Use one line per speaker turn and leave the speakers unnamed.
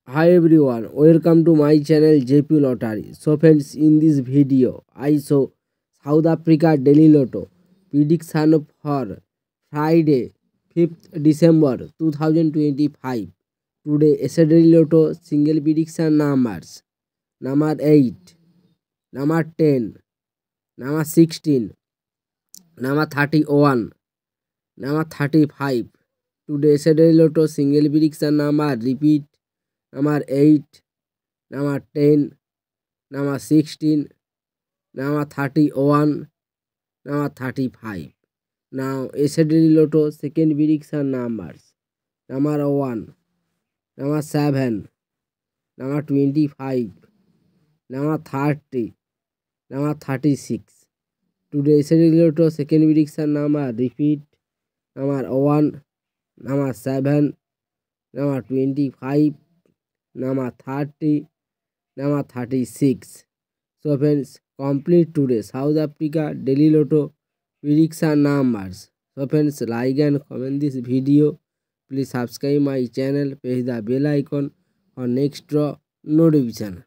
Hi everyone, welcome to my channel JP Lottery. So friends, in this video, I show South Africa Daily Lotto prediction for Friday, 5th December 2025. Today, Daily Lotto single prediction numbers: number 8, number 10, number 16, number 31, number 35. Today, Daily Lotto single prediction number repeat: number 8, number 10, number 16, number 31, number 35. Now, Daily Lotto second prediction numbers: number 1, number 7, number 25, number 30, number 36. Today, Daily Lotto second prediction number repeat: number 1, number 7, number 25, number 30, number 36. So friends, complete today South Africa Daily Lotto prediction numbers. So friends, like and comment this video. Please subscribe my channel, press the bell icon for next draw notification.